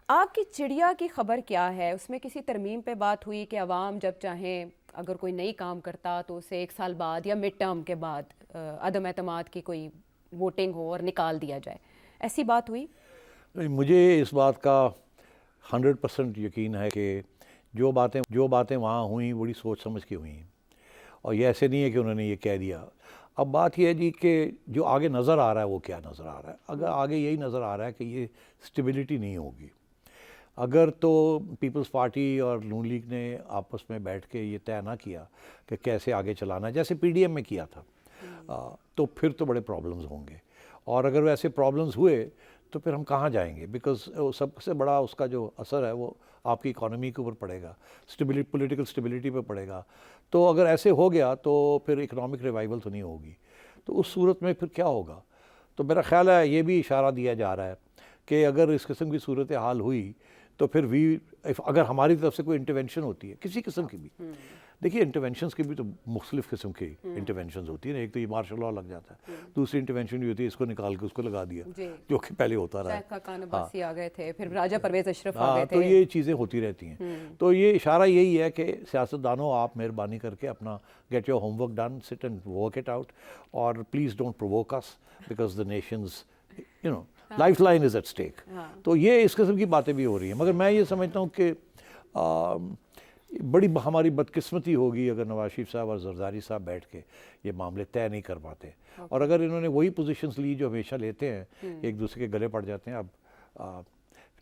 آپ کی چڑیا کی خبر کیا ہے؟ اس میں کسی ترمیم پہ بات ہوئی کہ عوام جب چاہیں اگر کوئی نئی کام کرتا تو اسے 1 سال بعد یا مڈ ٹرم کے بعد عدم اعتماد کی کوئی ووٹنگ ہو اور نکال دیا جائے، ایسی بات ہوئی؟ مجھے اس بات کا 100% یقین ہے کہ جو باتیں وہاں ہوئیں بڑی سوچ سمجھ کے ہوئیں، اور یہ ایسے نہیں ہے کہ انہوں نے یہ کہہ دیا۔ اب بات یہ ہے جی کہ جو آگے نظر آ رہا ہے وہ کیا نظر آ رہا ہے؟ اگر آگے یہی نظر آ رہا ہے کہ یہ سٹیبلٹی نہیں ہوگی، اگر تو پیپلز پارٹی اور نون لیگ نے آپس میں بیٹھ کے یہ طے نہ کیا کہ کیسے آگے چلانا ہے، جیسے پی ڈی ایم میں کیا تھا، تو پھر تو بڑے پرابلمز ہوں گے، اور اگر ویسے پرابلمز ہوئے تو پھر ہم کہاں جائیں گے؟ بیکاز سب سے بڑا اس کا جو اثر ہے وہ آپ کی اکانومی کے اوپر پڑے گا، پولیٹیکل سٹیبلٹی پہ پڑے گا۔ تو اگر ایسے ہو گیا تو پھر اکنامک ریوائول تو نہیں ہوگی، تو اس صورت میں پھر کیا ہوگا؟ تو میرا خیال ہے یہ بھی اشارہ دیا جا رہا ہے کہ اگر اس قسم کی صورتحال ہوئی تو پھر اگر ہماری طرف سے کوئی انٹرونشن ہوتی ہے کسی قسم کی بھی، دیکھیے انٹرونشنز کی بھی تو مختلف قسم کی انٹرونشنز ہوتی ہیں، ایک تو یہ مارشل لاء لگ جاتا ہے، دوسری انٹرونشن یہ ہوتی ہے اس کو نکال کے اس کو لگا دیا، جو کہ پہلے ہوتا رہا ہے۔ آ گئے تھے، پھر راجہ پرویز اشرف آ گئے تھے، تو یہ چیزیں ہوتی رہتی ہیں۔ تو یہ اشارہ یہی ہے کہ سیاستدانوں آپ مہربانی کر کے اپنا get your homework done, sit and work it out, اور please don't provoke us because the nation's lifeline is at stake. تو یہ اس قسم کی باتیں بھی ہو رہی ہیں، مگر میں یہ سمجھتا ہوں کہ بڑی ہماری بدقسمتی ہوگی اگر نواز شریف صاحب اور زرداری صاحب بیٹھ کے یہ معاملے طے نہیں کر پاتے، اور اگر انہوں نے وہی پوزیشنز لی جو ہمیشہ لیتے ہیں، ایک دوسرے کے گلے پڑ جاتے ہیں۔ اب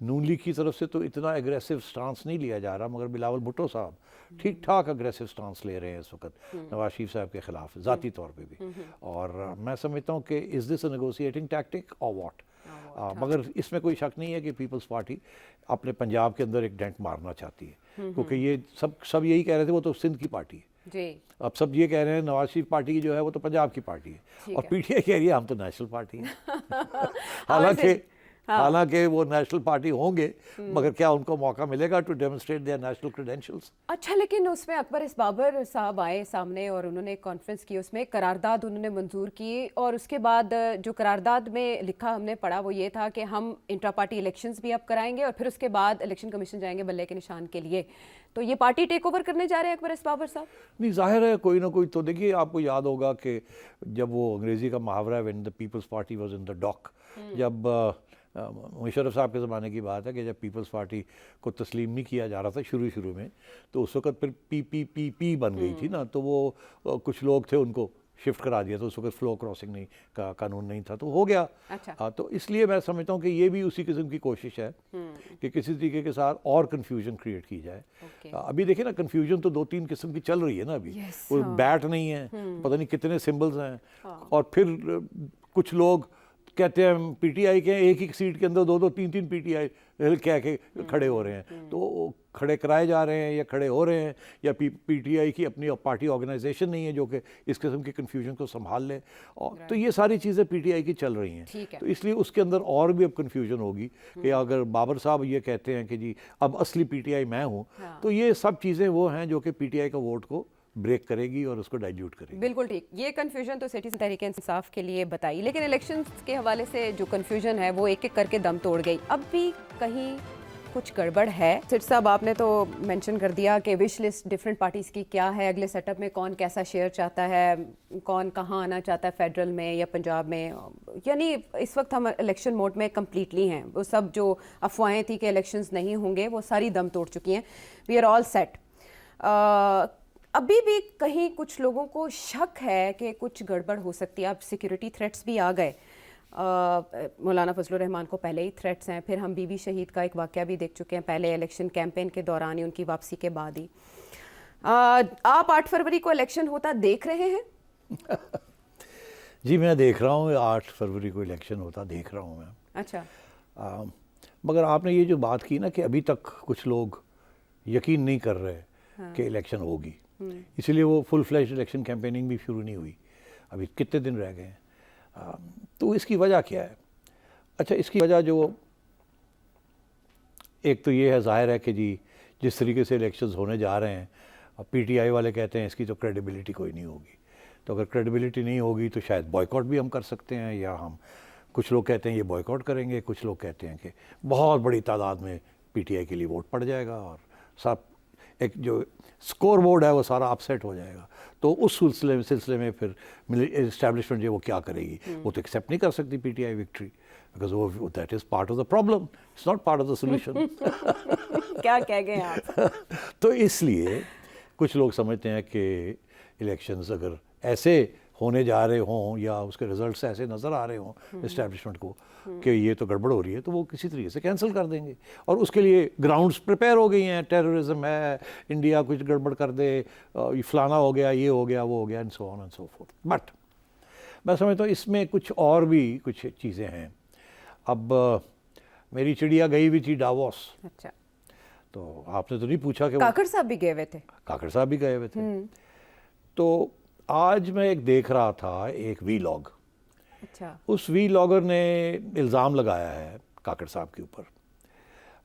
نون لیگ کی طرف سے تو اتنا اگریسو سٹانس نہیں لیا جا رہا، مگر بلاول بھٹو صاحب ٹھیک ٹھاک اگریسو سٹانس لے رہے ہیں اس وقت نواز شریف صاحب کے خلاف ذاتی طور پہ بھی، اور میں سمجھتا ہوں کہ از دس اے نیگوشیٹنگ ٹیکٹک اور واٹ؟ مگر اس میں کوئی شک نہیں ہے کہ پیپلز پارٹی اپنے پنجاب کے اندر ایک ڈینٹ مارنا چاہتی ہے، کیونکہ یہ سب یہی کہہ رہے تھے وہ تو سندھ کی پارٹی ہے، اب سب یہ کہہ رہے ہیں نواز شریف پارٹی کی جو ہے وہ تو پنجاب کی پارٹی ہے، اور پی ٹی آئی کہہ رہی ہے ہم تو نیشنل پارٹی ہیں۔ حالانکہ وہ نیشنل پارٹی ہوں گے، مگر کیا ان کو موقع ملے گا to demonstrate their national credentials? اچھا، لیکن اس میں اکبر بابر صاحب آئے سامنے اور انہوں نے کانفرنس کی، اس میں قرارداد انہوں نے منظور کی، اور اس کے بعد جو قرارداد میں لکھا ہم نے پڑھا وہ یہ تھا کہ ہم انٹرا پارٹی الیکشنز بھی اب کرائیں گے، اور پھر اس کے بعد الیکشن کمیشن جائیں گے بلے کے نشان کے لیے۔ تو یہ پارٹی ٹیک اوور کرنے جا رہے ہیں اکبر بابر صاحب؟ نہیں، ظاہر ہے کوئی نہ کوئی تو، دیکھیے آپ کو یاد ہوگا کہ جب وہ انگریزی کا محاورہ ہے when the Peoples Party was in the dock, جب مشرف صاحب کے زمانے کی بات ہے کہ جب پیپلز پارٹی کو تسلیم نہیں کیا جا رہا تھا شروع میں، تو اس وقت پھر پی بن گئی تھی نا، تو وہ کچھ لوگ تھے ان کو شفٹ کرا دیا، تو اس وقت فلو کراسنگ کا قانون نہیں تھا، تو ہو گیا۔ تو اس لیے میں سمجھتا ہوں کہ یہ بھی اسی قسم کی کوشش ہے کہ کسی طریقے کے ساتھ اور کنفیوژن کریٹ کی جائے۔ ابھی دیکھیں نا، کنفیوژن تو 2-3 قسم کی چل رہی ہے نا، ابھی وہ بیٹ نہیں ہے، پتہ نہیں کتنے سمبلز ہیں، اور پھر کچھ لوگ کہتے ہیں پی ٹی آئی کے ایک ہی سیٹ کے اندر 2-2 3-3 پی ٹی آئی کہہ کے کھڑے ہو رہے ہیں، تو کھڑے کرائے جا رہے ہیں یا کھڑے ہو رہے ہیں، یا پی ٹی آئی کی اپنی پارٹی آرگنائزیشن نہیں ہے جو کہ اس قسم کی کنفیوژن کو سنبھال لے، تو یہ ساری چیزیں پی ٹی آئی کی چل رہی ہیں، تو اس لیے اس کے اندر اور بھی اب کنفیوژن ہوگی کہ اگر بابر صاحب یہ کہتے ہیں کہ جی اب اصلی پی ٹی آئی میں ہوں، تو یہ سب چیزیں وہ ہیں جو کہ پی ٹی آئی کا ووٹ کو بریک کرے گی اور اس کو ڈائلیوٹ کرے گی۔ بالکل ٹھیک، یہ کنفیوژن تو سٹیزن تحریک انصاف کے لیے بتائی، لیکن الیکشنز کے حوالے سے جو کنفیوژن ہے وہ ایک ایک کر کے دم توڑ گئی، اب بھی کہیں کچھ گڑبڑ ہے؟ سٹ صاحب آپ نے تو مینشن کر دیا کہ وش لسٹ ڈفرینٹ پارٹیز کی کیا ہے، اگلے سیٹ اپ میں کون کیسا شیئر چاہتا ہے، کون کہاں آنا چاہتا ہے، فیڈرل میں یا پنجاب میں، یعنی اس وقت ہم الیکشن موڈ میں کمپلیٹلی ہیں، وہ سب جو افواہیں تھی کہ الیکشنز نہیں ہوں گے وہ ساری دم توڑ چکی ہیں، وی آر آل سیٹ۔ ابھی بھی کہیں کچھ لوگوں کو شک ہے کہ کچھ گڑبڑ ہو سکتی ہے، اب سیکیورٹی تھریٹس بھی آ گئے، مولانا فضل الرحمان کو پہلے ہی تھریٹس ہیں، پھر ہم بی بی شہید کا ایک واقعہ بھی دیکھ چکے ہیں، پہلے الیکشن کیمپین کے دوران ہی، ان کی واپسی کے بعد ہی۔ آپ 8 فروری کو الیکشن ہوتا دیکھ رہے ہیں؟ جی میں دیکھ رہا ہوں، 8 فروری کو الیکشن ہوتا دیکھ رہا ہوں میں۔ اچھا، مگر آپ نے یہ جو بات کی نا کہ ابھی تک کچھ لوگ یقین نہیں کر رہے کہ الیکشن ہوگی، اسی لیے وہ فل فلیش الیکشن کیمپیننگ بھی شروع نہیں ہوئی، ابھی کتنے دن رہ گئے ہیں، تو اس کی وجہ کیا ہے؟ اچھا، اس کی وجہ جو ایک تو یہ ہے، ظاہر ہے کہ جی جس طریقے سے الیکشنز ہونے جا رہے ہیں، پی ٹی آئی والے کہتے ہیں اس کی تو کریڈیبلٹی کوئی نہیں ہوگی، تو اگر کریڈیبلٹی نہیں ہوگی تو شاید بائیکاٹ بھی ہم کر سکتے ہیں، یا ہم کچھ لوگ کہتے ہیں یہ بائیکاٹ کریں گے، کچھ لوگ کہتے ہیں کہ بہت بڑی تعداد میں پی ٹی آئی کے لیے ووٹ پڑ جائے گا اور سب ایک جو اسکور بورڈ ہے وہ سارا اپسیٹ ہو جائے گا. تو اس سلسلے میں پھر اسٹیبلشمنٹ جو وہ کیا کرے گی, وہ تو ایکسیپٹ نہیں کر سکتی P T I victory, because وہ that is part of the problem, it's not part of the solution. کیا کہہ گئے آپ. تو اس لیے کچھ لوگ سمجھتے ہیں کہ الیکشنز اگر ایسے ہونے جا رہے ہوں یا اس کے رزلٹس ایسے نظر آ رہے ہوں اسٹیبلشمنٹ کو کہ یہ تو گڑبڑ ہو رہی ہے, تو وہ کسی طریقے سے کینسل کر دیں گے. اور اس کے لیے گراؤنڈز پریپیئر ہو گئی ہیں, ٹیررزم ہے, انڈیا کچھ گڑبڑ کر دے, یہ فلانا ہو گیا, یہ ہو گیا, وہ ہو گیا, and so on and so fourth. But میں سمجھتا ہوں اس میں کچھ اور بھی کچھ چیزیں ہیں. اب میری چڑیا گئی بھی تھی ڈاووس. اچھا, تو آپ نے تو نہیں پوچھا کہ کاکڑ صاحب بھی گئے ہوئے تھے. کاکڑ صاحب بھی گئے ہوئے تھے. تو آج میں ایک دیکھ رہا تھا ایک وی لاگ. اچھا, اس وی لاگر نے الزام لگایا ہے کاکڑ صاحب کے اوپر.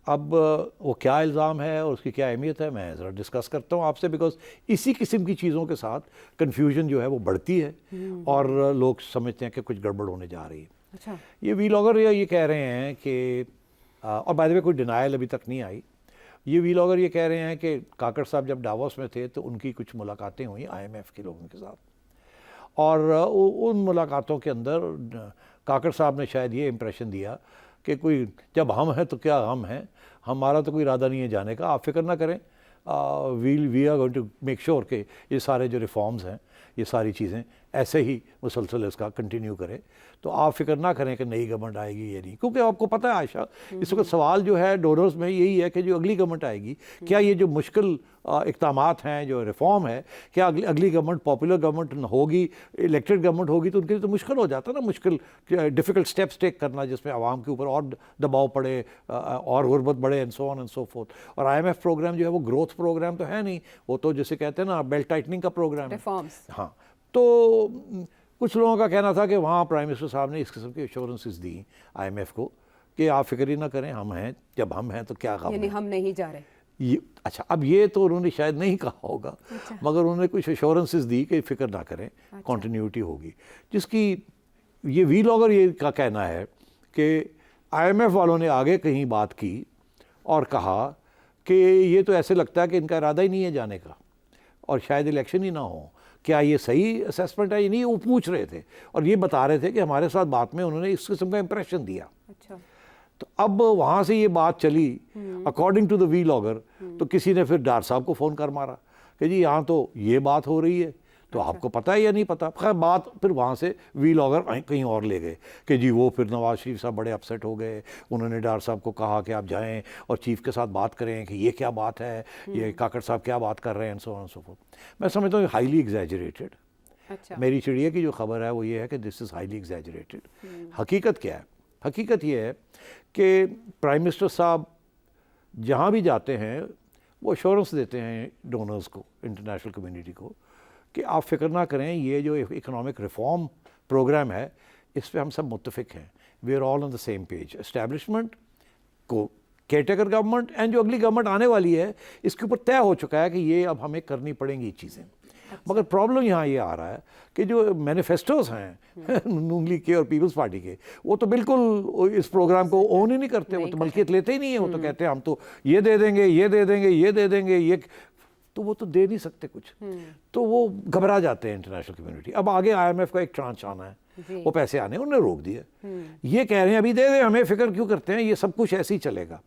اب وہ کیا الزام ہے اور اس کی کیا اہمیت ہے, میں ذرا ڈسکس کرتا ہوں آپ سے, بیکاز اسی قسم کی چیزوں کے ساتھ کنفیوژن جو ہے وہ بڑھتی ہے اور لوگ سمجھتے ہیں کہ کچھ گڑبڑ ہونے جا رہی ہے. اچھا, یہ وی لاگر یہ کہہ رہے ہیں کہ, اور بائی دا وے کوئی ڈینائل ابھی تک نہیں آئی, یہ وی لاگر یہ کہہ رہے ہیں کہ کاکڑ صاحب جب ڈاووس میں تھے تو ان کی کچھ ملاقاتیں ہوئیں آئی ایم ایف کے لوگوں کے ساتھ, اور ان ملاقاتوں کے اندر کاکڑ صاحب نے شاید یہ امپریشن دیا کہ کوئی جب ہم ہیں تو کیا غم ہے, ہمارا تو کوئی ارادہ نہیں ہے جانے کا, آپ فکر نہ کریں, we are going to make sure کہ یہ سارے جو ریفارمز ہیں یہ ساری چیزیں ایسے ہی مسلسل اس کا کنٹینیو کرے. تو آپ فکر نہ کریں کہ نئی گورنمنٹ آئے گی یہ نہیں, کیونکہ آپ کو پتہ ہے عائشہ اس وقت سوال جو ہے ڈونرز میں یہی ہے کہ جو اگلی گورنمنٹ آئے گی, کیا یہ جو مشکل اقدامات ہیں, جو ریفارم ہے, کیا اگلی گورنمنٹ پاپولر گورنمنٹ ہوگی, الیکٹڈ گورنمنٹ ہوگی, تو ان کے لیے تو مشکل ہو جاتا ہے نا, مشکل ڈیفیکلٹ اسٹیپس ٹیک کرنا جس میں عوام کے اوپر اور دباؤ پڑے اور غربت بڑھے, and so on and so fourth. اور آئی ایم ایف پروگرام جو ہے وہ گروتھ پروگرام تو ہے نہیں, وہ تو جسے کہتے ہیں نا بیلٹ ٹائٹننگ کا پروگرام ہے. ہاں, تو کچھ لوگوں کا کہنا تھا کہ وہاں پرائم منسٹر صاحب نے اس قسم کی assurances the I am F کو کہ آپ فکر ہی نہ کریں, ہم ہیں, جب ہم ہیں تو کیا غم ہے, یعنی ہم نہیں جا رہے. اچھا, اب یہ تو انہوں نے شاید نہیں کہا ہوگا, مگر انہوں نے کچھ ایشورنسز دی کہ فکر نہ کریں, کنٹینیوٹی ہوگی. جس کی یہ وی لاگر یہ کا کہنا ہے کہ آئی ایم ایف والوں نے آگے کہیں بات کی اور کہا کہ یہ تو ایسے لگتا ہے کہ ان کا ارادہ ہی نہیں ہے جانے کا اور شاید الیکشن ہی نہ ہو. کیا یہ صحیح اسیسمنٹ ہے یا نہیں, وہ پوچھ رہے تھے اور یہ بتا رہے تھے کہ ہمارے ساتھ بات میں انہوں نے اس قسم کا امپریشن دیا. اچھا, تو اب وہاں سے یہ بات چلی according to the vlogger, تو کسی نے پھر ڈار صاحب کو فون کر مارا کہ جی یہاں تو یہ بات ہو رہی ہے, تو آپ کو پتہ ہے یا نہیں پتہ. خیر بات پھر وہاں سے وی لاگر کہیں اور لے گئے کہ جی وہ پھر نواز شریف صاحب بڑے اپسیٹ ہو گئے, انہوں نے ڈار صاحب کو کہا کہ آپ جائیں اور چیف کے ساتھ بات کریں کہ یہ کیا بات ہے, یہ کاکڑ صاحب کیا بات کر رہے ہیں, سو آن سو فورتھ. میں سمجھتا ہوں ہائیلی ایگزیجریٹڈ. میری چڑیا کی جو خبر ہے وہ یہ ہے کہ دس از ہائیلی ایگزیجریٹڈ. حقیقت کیا ہے؟ حقیقت یہ ہے کہ پرائم منسٹر صاحب جہاں بھی جاتے ہیں وہ ایشورنس دیتے ہیں ڈونرز کو, انٹرنیشنل کمیونٹی کو, کہ آپ فکر نہ کریں, یہ جو اکنامک ریفارم پروگرام ہے اس پہ ہم سب متفق ہیں, we are all on the same page. Establishment کو کیئر ٹیکر گورنمنٹ اینڈ جو اگلی گورنمنٹ آنے والی ہے اس کے اوپر طے ہو چکا ہے کہ یہ اب ہمیں کرنی پڑیں گی چیزیں. مگر پرابلم یہاں یہ آ رہا ہے کہ جو مینیفیسٹوز ہیں نون لیگ کے اور پیپلز پارٹی کے, وہ تو بالکل اس پروگرام کو اون ہی نہیں کرتے, وہ تو ملکیت لیتے ہی نہیں ہیں. وہ تو کہتے ہیں ہم تو یہ دے دیں گے, یہ دے دیں گے, یہ دے دیں گے, یہ تو وہ تو دے نہیں سکتے کچھ, تو وہ گھبرا جاتے ہیں انٹرنیشنل کمیونٹی. اب آگے آئی ایم ایف کا ایک ٹرانچ آنا ہے, وہ پیسے آنے انہوں نے روک دیا. یہ کہہ رہے ہیں ابھی دے دیں, ہمیں فکر کیوں کرتے ہیں, یہ سب کچھ ایسے ہی چلے گا.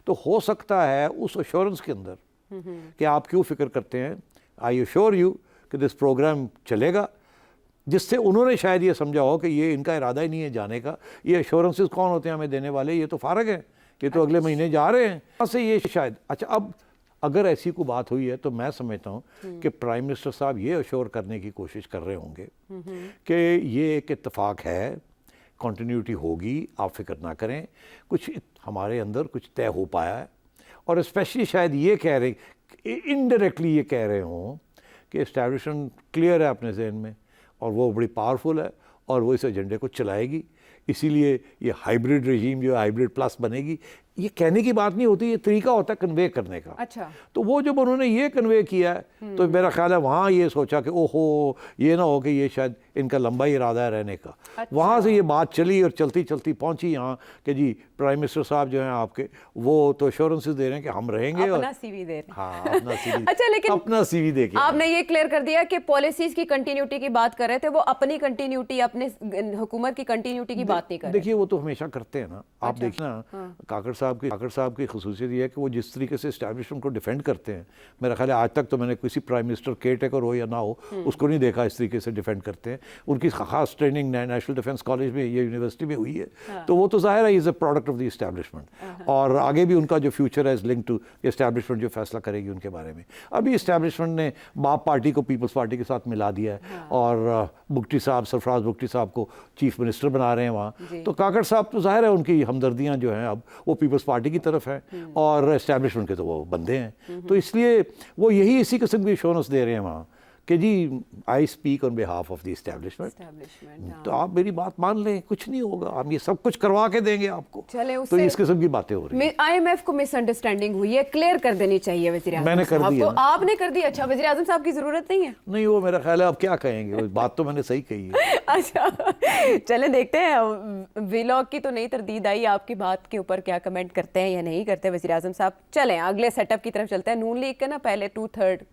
تو ہو سکتا ہے اس ایشورنس کے اندر کہ آپ کیوں فکر کرتے ہیں, آئی ایشور یو کہ دس پروگرام چلے گا, جس سے انہوں نے شاید یہ سمجھا ہو کہ یہ ان کا ارادہ ہی نہیں ہے جانے کا. یہ ایشورنسز کون ہوتے ہیں ہمیں دینے والے, یہ تو فارغ ہیں, یہ تو اگلے مہینے جا رہے ہیں. وہاں سے یہ شاید اچھا, اب اگر ایسی کوئی بات ہوئی ہے تو میں سمجھتا ہوں کہ پرائم منسٹر صاحب یہ ایشور کرنے کی کوشش کر رہے ہوں گے کہ یہ ایک اتفاق ہے, کنٹینیوٹی ہوگی, آپ فکر نہ کریں, کچھ ہمارے اندر کچھ طے ہو پایا ہے. اور اسپیشلی شاید یہ کہہ رہے, انڈائریکٹلی یہ کہہ رہے ہوں کہ اسٹیبلشمنٹ کلیئر ہے اپنے ذہن میں اور وہ بڑی پاورفل ہے اور وہ اس ایجنڈے کو چلائے گی, اسی لیے یہ ہائیبریڈ رجیم جو ہائیبریڈ پلس بنے گی, یہ کہنے کی بات نہیں ہوتی, یہ طریقہ ہوتا ہے کنوے کرنے کا. اچھا, تو وہ جب انہوں نے یہ کنوے کیا ہے تو میرا خیال ہے وہاں یہ سوچا کہ اوہو یہ نہ ہو کہ یہ شاید ان کا لمبا ہی ارادہ ہے رہنے کا. وہاں سے یہ بات چلی اور چلتی چلتی پہنچی یہاں کہ جی پرائم منسٹر صاحب جو ہیں آپ کے, وہ تو ایشورنسز دے رہے ہیں کہ ہم رہیں گے, اپنا سی وی دے رہے ہیں. ہاں اپنا سی وی, اچھا, لیکن اپنا سی وی دے کے آپ نے یہ کلیئر کر دیا کہ پالیسیز کی کنٹینیوٹی کی بات کر رہے تھے, وہ اپنی کنٹینیوٹی, اپنے حکومت کی کنٹینیوٹی کی بات نہیں کر رہے. دیکھیے وہ تو ہمیشہ کرتے ہیں نا. آپ دیکھیں نا کاکڑ صاحب کی خصوصیت یہ ہے کہ وہ جس طریقے سے اسٹیبلشمنٹ کو ڈیفینڈ کرتے ہیں, میرا خیال ہے آج تک تو میں نے کسی پرائم منسٹر کیئر ٹیکر ہو یا نہ ہو اس کو نہیں دیکھا اس طریقے سے ڈیفینڈ کرتے ہیں. ان کی خاص ٹریننگ نیشنل ڈیفینس کالج میں یا یونیورسٹی میں ہوئی ہے, تو وہ تو ظاہر ہے is a product of the establishment, اور آگے بھی ان کا جو فیوچر ہے از لنک ٹو اسٹیبلشمنٹ جو فیصلہ کرے گی ان کے بارے میں. ابھی اسٹیبلشمنٹ نے باپ پارٹی کو پیپلز پارٹی کے ساتھ ملا دیا ہے, اور بگٹی صاحب, سرفراز بگٹی صاحب کو چیف منسٹر بنا رہے ہیں وہاں. تو کاکڑ صاحب تو ظاہر ہے ان کی ہمدردیاں جو ہیں اب وہ پیپلز پارٹی کی طرف ہیں, اور اسٹیبلشمنٹ کے تو وہ بندے ہیں. تو اس لیے وہ یہی اسی قسم کی ایشورنس دے رہے ہیں وہاں کہ جی I speak on behalf of the establishment. تو آپ میری بات مان لیں, کچھ نہیں ہوگا, ہم یہ سب کچھ کروا کے دیں گے آپ کو. تو اس قسم کی باتیں ہو رہی ہیں. آئی ایم ایف کو مس انڈرسٹینڈنگ ہوئی ہے, کلیئر کر دینی چاہیے وزیر اعظم. میں نے کر دیا. آپ نے کر دی. اچھا, وزیر اعظم صاحب کی ضرورت نہیں ہے. نہیں, وہ میرا خیال ہے اب کیا کہیں گے, بات تو میں نے صحیح کہی ہے. اچھا چلیں دیکھتے ہیں ویلاگ کی تو نئی تردید آئی, آپ کی بات کے اوپر کیا کمنٹ کرتے ہیں یا نہیں کرتے وزیر اعظم صاحب. چلیں اگلے سیٹ اپ کی طرف چلتے ہیں. نون لیگ کے نا پہلے 2/3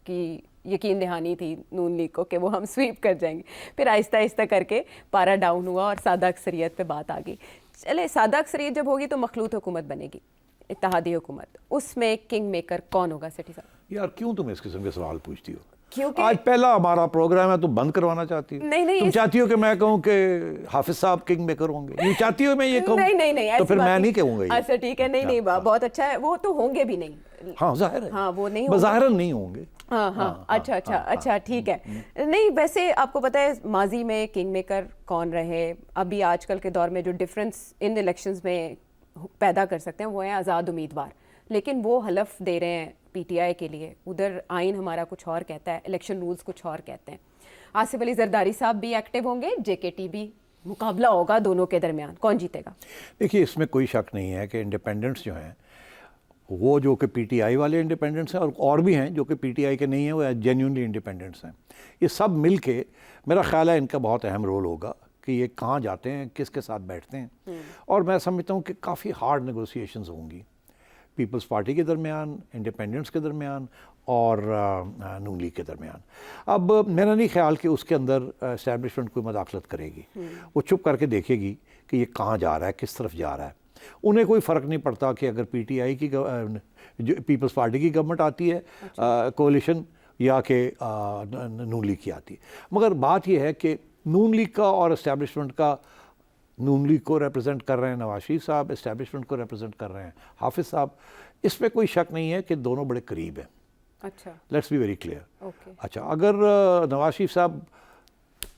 کی یقین دہانی تھی نون لیگ کو کہ وہ ہم سویپ کر جائیں گے, پھر آہستہ آہستہ کر کے پارا ڈاؤن ہوا اور سادہ اکثریت پہ بات آ گئی. چلے سادہ اکثریت جب ہوگی تو مخلوط حکومت بنے گی, اتحادی حکومت, اس میں کنگ میکر کون ہوگا؟ سٹی صاحب یار کیوں تم اس قسم کے سوال پوچھتی ہو؟ کیونکہ آج پہلا ہمارا پروگرام ہے, تم بند کروانا چاہتی ہو. نہیں تم چاہتی ہو کہ میں کہوں کہ حافظ صاحب کنگ میکر ہوں گے, یہ چاہتی ہو میں یہ کہوں؟ نہیں تو پھر میں نہیں کہوں گا. اچھا ٹھیک ہے, نہیں بہت اچھا ہے, وہ تو ہوں گے بھی نہیں. ہاں ظاہر ہے, ہاں وہ نہیں بظاہر نہیں ہوں گے. ہاں اچھا ٹھیک ہے. نہیں ویسے آپ کو پتہ ہے ماضی میں کنگ میکر کون رہے, ابھی آج کل کے دور میں جو ڈفرینس ان الیکشنز میں پیدا کر سکتے ہیں وہ ہیں آزاد امیدوار, لیکن وہ حلف دے رہے ہیں پی ٹی آئی کے لیے. ادھر آئین ہمارا کچھ اور کہتا ہے, الیکشن رولز کچھ اور کہتے ہیں. آصف علی زرداری صاحب بھی ایکٹیو ہوں گے, جے کے ٹی بھی, مقابلہ ہوگا دونوں کے درمیان, کون جیتے گا؟ دیکھیے اس میں کوئی شک نہیں ہے کہ انڈیپینڈنٹس جو ہیں وہ جو کہ پی ٹی آئی والے انڈیپینڈنٹس ہیں, اور بھی ہیں جو کہ پی ٹی آئی کے نہیں ہیں, وہ جینیونلی انڈیپینڈنٹس ہیں. یہ سب مل کے میرا خیال ہے ان کا بہت اہم رول ہوگا کہ یہ کہاں جاتے ہیں, کس کے ساتھ بیٹھتے ہیں. اور میں سمجھتا ہوں کہ کافی ہارڈ نیگوسیشنز ہوں گی پیپلز پارٹی کے درمیان, انڈیپینڈنٹس کے درمیان اور نون لیگ کے درمیان. اب میرا نہیں خیال کہ اس کے اندر اسٹیبلشمنٹ کوئی مداخلت کرے گی. وہ چپ کر کے دیکھے گی کہ یہ کہاں جا رہا ہے, کس طرف جا رہا ہے. انہیں کوئی فرق نہیں پڑتا کہ اگر پی ٹی آئی کی پیپلز پارٹی کی گورنمنٹ آتی ہے کولیشن یا کہ نون لیگ کی آتی ہے. مگر بات یہ ہے کہ نون لیگ کا اور اسٹیبلشمنٹ کا, نون لیگ کو ریپرزینٹ کر رہے ہیں نواز شریف صاحب, اسٹیبلشمنٹ کو ریپرزینٹ کر رہے ہیں حافظ صاحب. اس میں کوئی شک نہیں ہے کہ دونوں بڑے قریب ہیں. اچھا لیٹس بی ویری کلیئر. اچھا اگر نواز شریف صاحب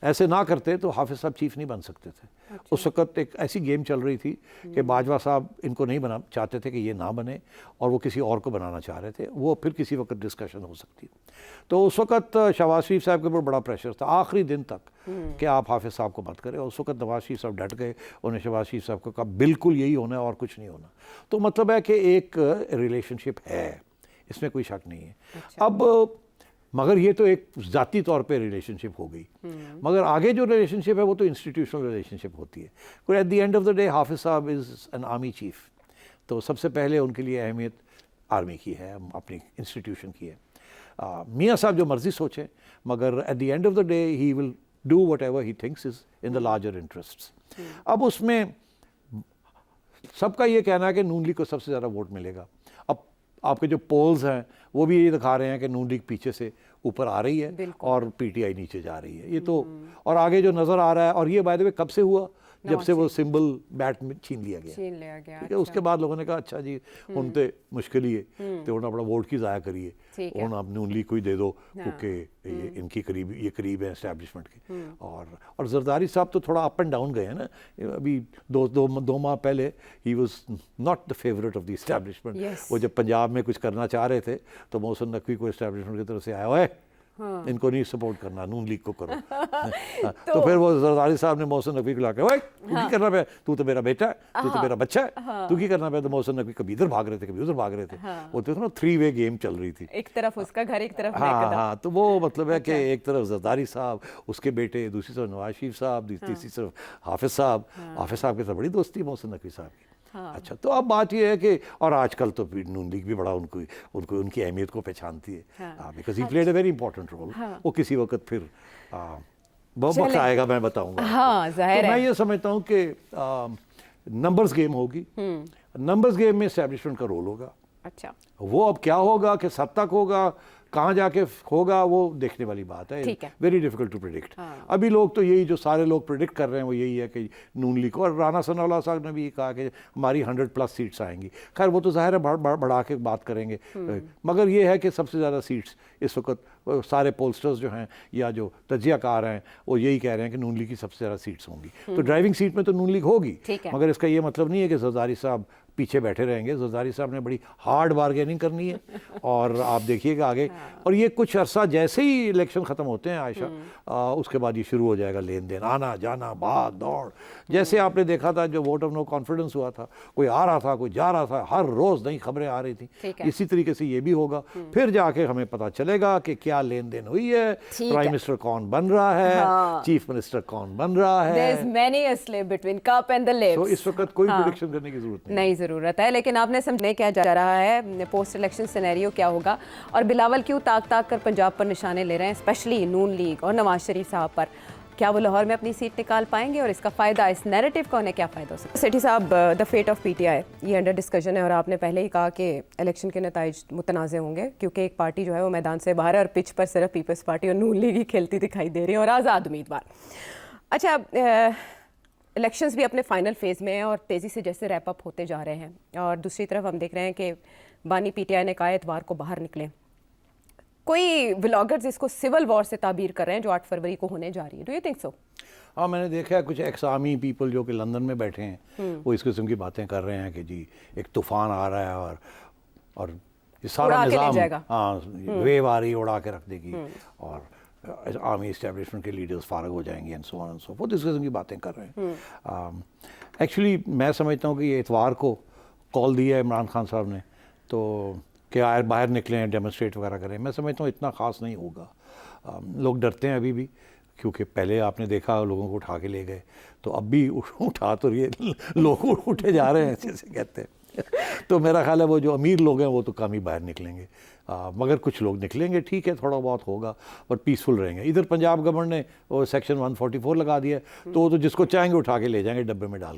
ایسے نہ کرتے تو حافظ صاحب چیف نہیں بن سکتے تھے. اس وقت ایک ایسی گیم چل رہی تھی کہ باجوہ صاحب ان کو نہیں بنا چاہتے تھے کہ یہ نہ بنے, اور وہ کسی اور کو بنانا چاہ رہے تھے. وہ پھر کسی وقت ڈسکشن ہو سکتی. تو اس وقت شہباز شریف صاحب کے اوپر بڑا پریشر تھا آخری دن تک کہ آپ حافظ صاحب کو مت کریں. اس وقت نواز شریف صاحب ڈٹ گئے, انہیں شہباز شریف صاحب کو کہا بالکل یہی ہونا ہے اور کچھ نہیں ہونا. تو مطلب ہے کہ ایک ریلیشن شپ ہے, اس میں کوئی شک نہیں ہے. اب مگر یہ تو ایک ذاتی طور پہ ریلیشن شپ ہو گئی, مگر آگے جو ریلیشن شپ ہے وہ تو انسٹیٹیوشنل ریلیشن شپ ہوتی ہے. At the end of the day Hafiz sahib is an army chief, تو سب سے پہلے ان کے لیے اہمیت آرمی کی ہے, اپنی انسٹیٹیوشن کی ہے. میاں صاحب جو مرضی سوچیں, مگر at the end of the day he will do whatever he thinks is in the larger interests. اب اس میں سب کا یہ کہنا ہے کہ نون لیگ کو سب سے زیادہ ووٹ ملے گا. اب آپ کے جو پولز ہیں وہ بھی یہ دکھا رہے ہیں کہ نون لیگ پیچھے سے اوپر آ رہی ہے اور پی ٹی آئی نیچے جا رہی ہے. یہ تو اور آگے جو نظر آ رہا ہے, اور یہ بائی دا وے کب سے ہوا, جب سے وہ سمبل بیٹ میں چھین لیا گیا. ٹھیک ہے, اس کے بعد لوگوں نے کہا اچھا جی ہن تے مشکل ہی ہے تے ہن اپنا ووٹ کی ضائع کریے, ہن آپ نون لیگ کو ہی دے دو کیونکہ ان کی قریب یہ قریب ہے اسٹیبلشمنٹ کے. اور زرداری صاحب تو تھوڑا اپ اینڈ ڈاؤن گئے ہیں نا. ابھی دو ماہ پہلے he was not the favourite of the establishment. وہ جب پنجاب میں کچھ کرنا چاہ رہے تھے تو محسن نقوی کو اسٹیبلشمنٹ کی طرف سے آیا, ہوئے ان کو نہیں سپورٹ کرنا, نون لیگ کو کرو. تو پھر وہ زرداری صاحب نے محسن نقوی کو لا کے اوئے تو کی کرنا پہ, تو میرا بیٹا ہے, تو میرا بچہ ہے, تو کی کرنا پہ. تو محسن نقوی کبھی ادھر بھاگ رہے تھے, کبھی ادھر بھاگ رہے تھے. وہ تو نا 3 وے گیم چل رہی تھی, ایک طرف اس کا گھر, ایک طرف ہاں. تو وہ مطلب ہے کہ ایک طرف زرداری صاحب, اس کے بیٹے, دوسری طرف نواز شریف صاحب, تیسری طرف حافظ صاحب. حافظ صاحب کے ساتھ بڑی دوستی محسن نقوی صاحب کی. اچھا, تو اب بات یہ ہے کہ, اور آج کل تو نون لیگ بھی بڑا ان کی اہمیت کو پہچانتی ہے, because he played a very important role. وہ کسی وقت پھر وقت آئے گا میں بتاؤں گا. ہاں ظاہر ہے. میں یہ سمجھتا ہوں کہ نمبرز گیم ہوگی, نمبرز گیم میں اسٹیبلشمنٹ کا رول ہوگا. اچھا, وہ اب کیا ہوگا, کس حد تک ہوگا, کہاں جا کے ہوگا, وہ دیکھنے والی بات ہے. Very difficult to predict. ابھی لوگ تو یہی جو سارے لوگ پریڈکٹ کر رہے ہیں وہ یہی ہے کہ نون لیگ کو, اور رانا ثناء اللہ صاحب نے بھی یہ کہا کہ ہماری 100+ سیٹس آئیں گی. خیر وہ تو ظاہر ہے بڑھا کے بات کریں گے, مگر یہ ہے کہ سب سے زیادہ سیٹس اس وقت سارے پولسٹرز جو ہیں یا جو تجزیہ کار ہیں وہ یہی کہہ رہے ہیں کہ نون لیگ کی سب سے زیادہ سیٹس ہوں گی. تو ڈرائیونگ سیٹ میں تو نون لیگ ہوگی, مگر اس کا یہ مطلب نہیں ہے کہ زرداری صاحب پیچھے بیٹھے رہیں گے. زرداری صاحب نے بڑی ہارڈ بارگیننگ کرنی ہے, اور آپ دیکھیے گا آگے. اور یہ کچھ عرصہ جیسے ہی الیکشن ختم ہوتے ہیں عائشہ, اس کے بعد یہ شروع ہو جائے گا لین دین, آنا جانا, بھاگ دوڑ. جیسے آپ نے دیکھا تھا جو ووٹ آف نو کانفیڈنس ہوا تھا, کوئی آ رہا تھا, کوئی جا رہا تھا, ہر روز نئی خبریں آ رہی تھیں. اسی طریقے سے یہ بھی ہوگا. پھر جا کے ہمیں پتہ چلے گا کہ کیا لین دین ہوئی ہے, پرائم منسٹر کون بن رہا ہے, چیف منسٹر کون بن رہا ہے. There's many a slip between cup and the lips. تو اس وقت کوئی پریڈکشن کرنے کی ضرورت نہیں ضرورت ہے, لیکن آپ نے سمجھنے کیا جا رہا ہے پوسٹ الیکشن سینیریو کیا ہوگا, اور بلاول کیوں تاک کر پنجاب پر نشانے لے رہے ہیں, اسپیشلی نون لیگ اور نواز شریف صاحب پر. کیا وہ لاہور میں اپنی سیٹ نکال پائیں گے, اور اس کا فائدہ, اس نیریٹو کا انہیں کیا فائدہ ہو سکتا ہے؟ سیٹھی صاحب, the fate of P T I یہ انڈر ڈسکشن ہے, اور آپ نے پہلے ہی کہا کہ الیکشن کے نتائج متنازع ہوں گے, کیونکہ ایک پارٹی جو ہے وہ میدان سے باہر ہے, اور پچ پر صرف پیپلز پارٹی اور نون لیگ ہی کھیلتی دکھائی دے رہی ہے, اور آزاد امیدوار. اچھا, الیکشنز بھی اپنے فائنل فیز میں ہیں, اور تیزی سے جیسے ریپ اپ ہوتے جا رہے ہیں, اور دوسری طرف ہم دیکھ رہے ہیں کہ بانی پی ٹی آئی نے کہا اتوار کو باہر نکلیں. کوئی ولاگرز اس کو سول وار سے تعبیر کر رہے ہیں جو 8 فروری کو ہونے جا رہی ہے. Do you think so? ہاں, میں نے دیکھا ہے کچھ ایکس آرمی پیپل جو کہ لندن میں بیٹھے ہیں, وہ اس قسم کی باتیں کر رہے ہیں کہ جی ایک طوفان آ رہا ہے, اور یہ سارا نظام, ہاں, ویو آ رہی اڑا کے رکھ دے گی, اور آرمی اسٹیبلشمنٹ کے لیڈرز فارغ ہو جائیں گے, and so on and so forth. اس قسم کی باتیں کر رہے ہیں. ایکچولی میں سمجھتا ہوں کہ یہ اتوار کو کال دیا ہے عمران خان صاحب نے, تو کہ باہر نکلیں, ڈیمونسٹریٹ وغیرہ کریں. میں سمجھتا ہوں اتنا خاص نہیں ہوگا. لوگ ڈرتے ہیں ابھی بھی, کیونکہ پہلے آپ نے دیکھا لوگوں کو اٹھا کے لے گئے, تو اب بھی اٹھا تو یہ لوگ اٹھے جا رہے ہیں جیسے کہتے ہیں. تو میرا خیال ہے وہ جو امیر لوگ ہیں وہ تو کم ہی باہر نکلیں گے, مگر کچھ لوگ نکلیں گے, ٹھیک ہے, تھوڑا بہت ہوگا, پر پیسفل رہیں گے. ادھر پنجاب گورنمنٹ نے وہ سیکشن 144 لگا دیا ہے, تو وہ تو جس کو چاہیں گے اٹھا کے لے جائیں گے ڈبے میں ڈال